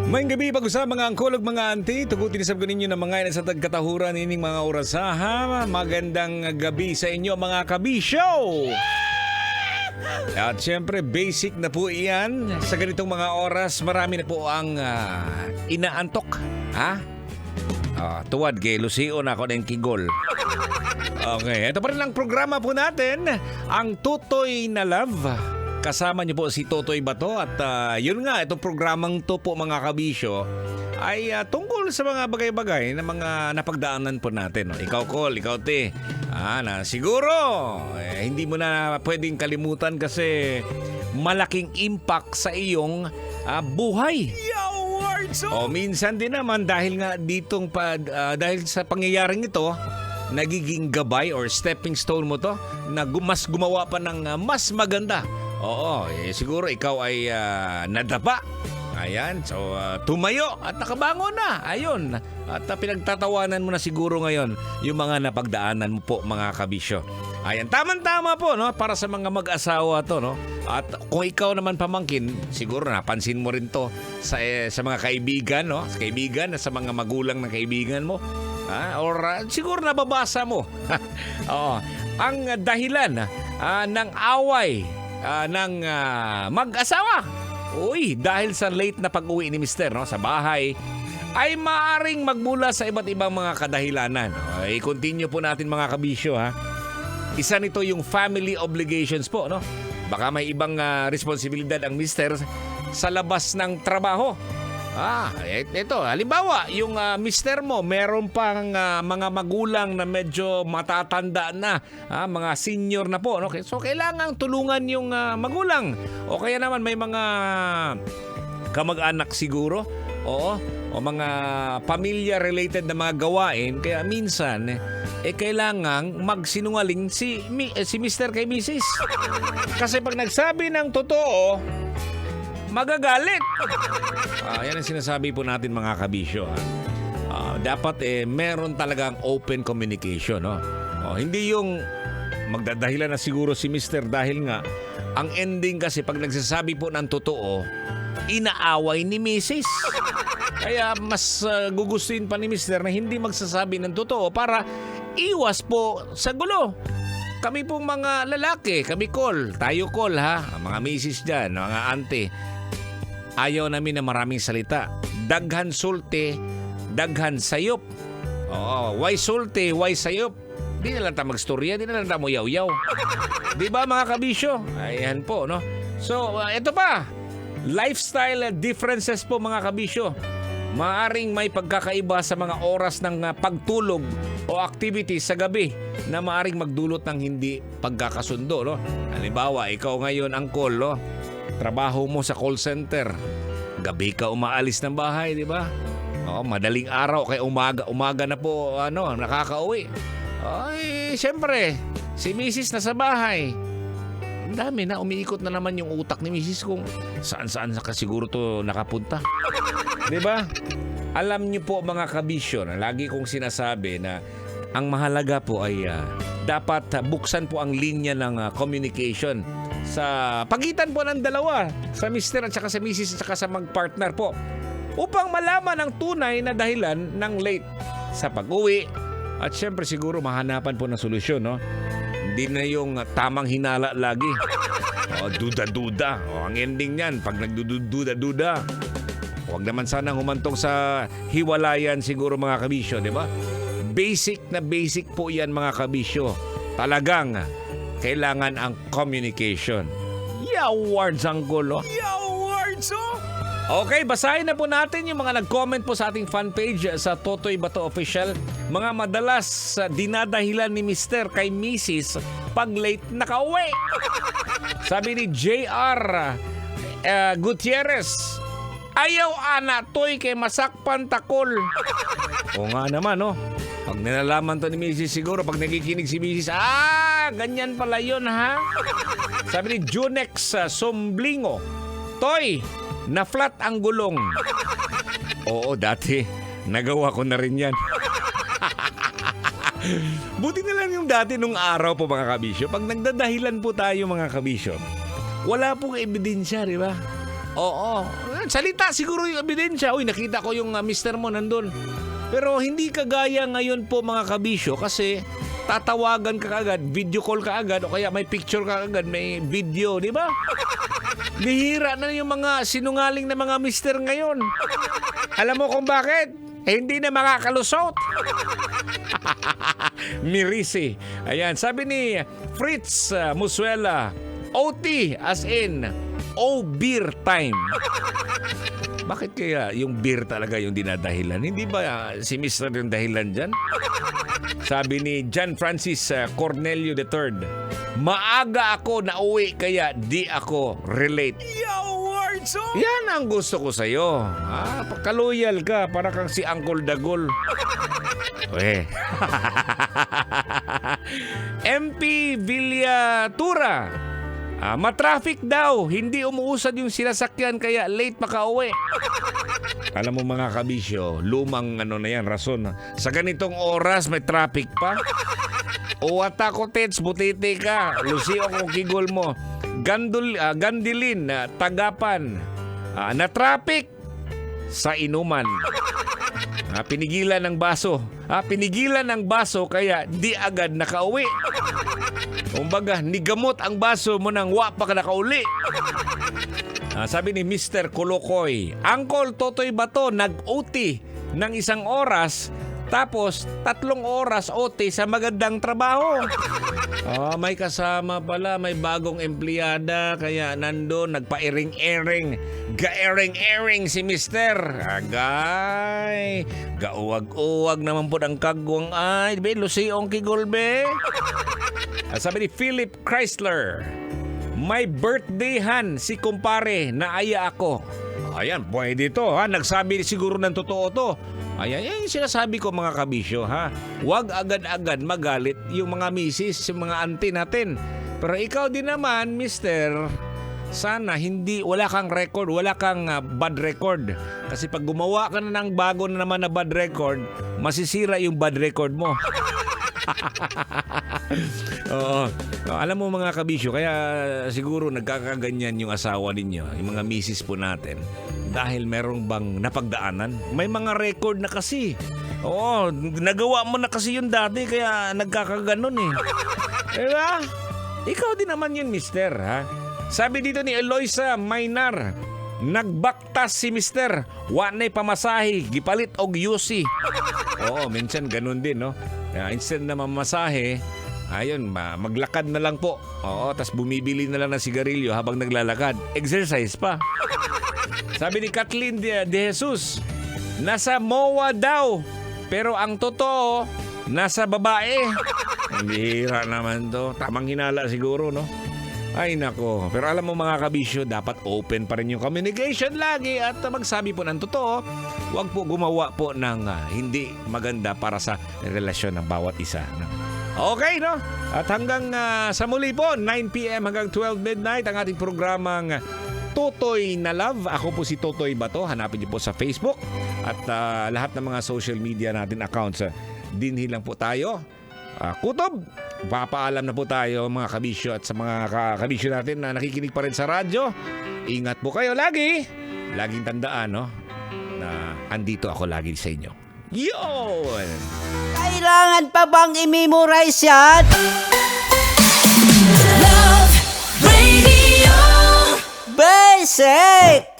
May gabi pag-usap mga angkol ug mga auntie, tugutin isab ko ninyo na mga sa tagkatahuran ining mga orasaha. Magandang gabi sa inyo mga kabisyo. At syempre basic na po iyan sa ganitong mga oras. Marami na po ang inaantok. Ha? Tuwad kay Lucio na ako ng kigol. Okay, ito pa rin ang programa po natin, ang Totoy na Love. Kasama niyo po si Totoy Bato at yun nga, itong programang to po mga kabisyo ay tungkol sa mga bagay-bagay na mga napagdaanan po natin. No? Ikaw Col, ikaw Te, na siguro hindi mo na pwedeng kalimutan kasi malaking impact sa iyong buhay. O minsan din naman dahil nga ditong dahil sa pangyayaring ito, nagiging gabay or stepping stone mo to na mas gumawa pa ng mas maganda. Oo, siguro ikaw ay nadapa. Ayan, so tumayo at nakabangon na. Ayun, at pinagtatawanan mo na siguro ngayon yung mga napagdaanan mo po mga kabisyo. Ayan, tamang-tama po no para sa mga mag-asawa to no. At kung ikaw naman pamangkin, siguro napansin mo rin to sa mga kaibigan no, sa kaibigan, sa mga magulang ng kaibigan mo. Or siguro nababasa mo. Oo, ang dahilan ng away ng mag-asawa. Uy, dahil sa late na pag-uwi ni Mister no, sa bahay, ay maaring magmula sa iba't ibang mga kadahilanan. I-continue po natin mga kabisyo ha. Isa nito yung family obligations po no. Baka may ibang responsibilidad ang Mister sa labas ng trabaho. Ito, halimbawa, yung mister mo, meron pang mga magulang na medyo matatanda na, mga senior na po. No? So, kailangang tulungan yung magulang. O kaya naman may mga kamag-anak siguro, o mga pamilya-related na mga gawain. Kaya minsan, kailangang magsinungaling si mister kay misis. Kasi pag nagsabi ng totoo, magagalit. Yan ang sinasabi po natin mga kabisyo. Dapat meron talagang open communication. No? Hindi yung magdadahilan na siguro si Mister dahil nga ang ending kasi pag nagsasabi po ng totoo, inaaway ni Mrs. Kaya mas gugustuhin pa ni Mister na hindi magsasabi ng totoo para iwas po sa gulo. Kami pong mga lalaki, kami Col, tayo Col ha, mga misis dyan, mga ante. Ayaw namin na maraming salita. Daghan sulti, daghan sayop. Why sulti, why sayop? Di na lang tayo magstorya, di na lang tayo yaw-yaw. Di ba mga kabisyo? Ayan po, no? So, ito pa. Lifestyle differences po mga kabisyo. Maaring may pagkakaiba sa mga oras ng pagtulog o activities sa gabi na maaring magdulot ng hindi pagkakasundo, no? Halimbawa, ikaw ngayon ang Col, no? Trabaho mo sa call center. Gabi ka umaalis ng bahay, di ba? Madaling araw kay umaga na po nakakauwi. Ay, siyempre, si Mrs. nasa bahay. Ang dami na, umiikot na naman yung utak ni Mrs. kung saan-saan ka siguro to nakapunta. Di ba? Alam niyo po mga kabisyo na lagi kong sinasabi na ang mahalaga po ay dapat buksan po ang linya ng communication sa pagitan po ng dalawa, sa Mister at saka sa Mrs. at saka sa mag-partner po, upang malaman ang tunay na dahilan ng late sa pag-uwi at syempre siguro mahanapan po ng solusyon, no? Hindi na yung tamang hinala lagi. Duda-duda. Ang ending niyan pag nagdududa-duda, huwag naman sanang humantong sa hiwalayan siguro mga kabisyo, di ba? Basic na basic po yan mga kabisyo. Talagang kailangan ang communication. Yawards ang gulo. Yawards Okay, basahin na po natin yung mga nag-comment po sa ating fan page sa Totoy Bato Official. Mga madalas dinadahilan ni Mister kay Mrs. pag late nakauwi. Sabi ni JR Gutierrez, ayaw ana toy kay masakpan takol. O nga naman, no? Pag nilalaman to ni Mrs. siguro, pag nakikinig si Mrs. Ganyan pala yun, ha? Sabi ni Junex Somblingo, Toy, na-flat ang gulong. Oo, dati. Nagawa ko na rin yan. Buti na lang yung dati nung araw po mga kabisyo. Pag nagdadahilan po tayo mga kabisyo, wala pong ebidensya, di ba? Oo. Salita siguro yung ebidensya. Uy, nakita ko yung mister mo nandun. Pero hindi kagaya ngayon po mga kabisyo kasi tatawagan ka agad, video call ka agad o kaya may picture ka agad, may video, di ba? Bihira na yung mga sinungaling na mga mister ngayon. Alam mo kung bakit? Hindi na makakalusot. Mirisi. Ayan, sabi ni Fritz Musuela, OT as in O beer time. Bakit kaya yung beer talaga yung dinadahilan? Hindi ba si Mr. yung dahilan dyan? Sabi ni John Francis Cornelio III, maaga ako na uwi kaya di ako relate. Yan ang gusto ko sa'yo. Pagkaloyal ka, para kang si Uncle Dagol. MP Villatura, matraffic daw, hindi umuusad yung sinasakyan kaya late makauwi. Alam mo mga kabisyo, lumang na yan, rason. Sa ganitong oras may traffic pa. Uwata ko tets, butiti ka, lusio ko kigol mo. Gandilin, Tagapan, na traffic sa inuman. Pinigilan ng baso. Pinigilan ng baso kaya di agad nakauwi. Kumbaga, nigamot ang baso mo nang wa pa ka nakauli. Sabi ni Mr. Kolokoy, Uncle Totoy Bato nag-OT ng 1 oras tapos 3 oras OT sa magandang trabaho. May kasama pala, may bagong empleyada kaya nandun nagpa-ering-ering. Ga-ering-ering si Mister. Agay, gauwag-uwag naman po ang kagwang ay. Be, lusiong kigulbe. Sabi ni Philip Chrysler, may birthdayhan si kumpare na aya ako. Ayan, pwede to ha. Nagsabi siguro ng totoo to. Ayan, yung sinasabi ko mga kabisyo ha. Huwag agad-agad magalit yung mga misis, yung mga auntie natin. Pero ikaw din naman, mister, sana wala kang record, wala kang bad record. Kasi pag gumawa ka na ng bago na naman na bad record, masisira yung bad record mo. Oo. Alam mo mga kabisyo, kaya siguro nagkakaganyan yung asawa ninyo, yung mga misis po natin. Dahil merong bang napagdaanan? May mga record na kasi. Oo, nagawa mo na kasi yun dati kaya nagkakaganon eh. Diba? Ikaw din naman yun, mister, ha? Sabi dito ni Eloisa Maynar, nagbaktas si mister, wanay pamasahe, gipalit og UC. Oo, minsan ganun din, no? Instead na mamasahe, ayun, maglakad na lang po. Oo, tas bumibili na lang ng sigarilyo habang naglalakad. Exercise pa. Sabi ni Kathleen de Jesus, nasa MOA daw, pero ang totoo, nasa babae. Ang bihira naman to. Tamang hinala siguro, no? Ay nako, pero alam mo mga kabisyo, dapat open pa rin yung communication lagi at magsabi po ng totoo. Huwag po gumawa po ng hindi maganda para sa relasyon ng bawat isa. No? Okay, no? At hanggang sa muli po, 9 p.m. hanggang 12 midnight, ang ating programang Totoy na Love. Ako po si Totoy Bato. Hanapin niyo po sa Facebook at lahat ng mga social media natin accounts. Dinhi lang po tayo. Kutob, papaalam na po tayo mga kabisyo at sa mga kabisyo natin na nakikinig pa rin sa radyo. Ingat po kayo lagi. Laging tandaan, no? Na andito ako lagi sa inyo. Yun! Kailangan pa bang i-memorize yan? Love Radio. Basic!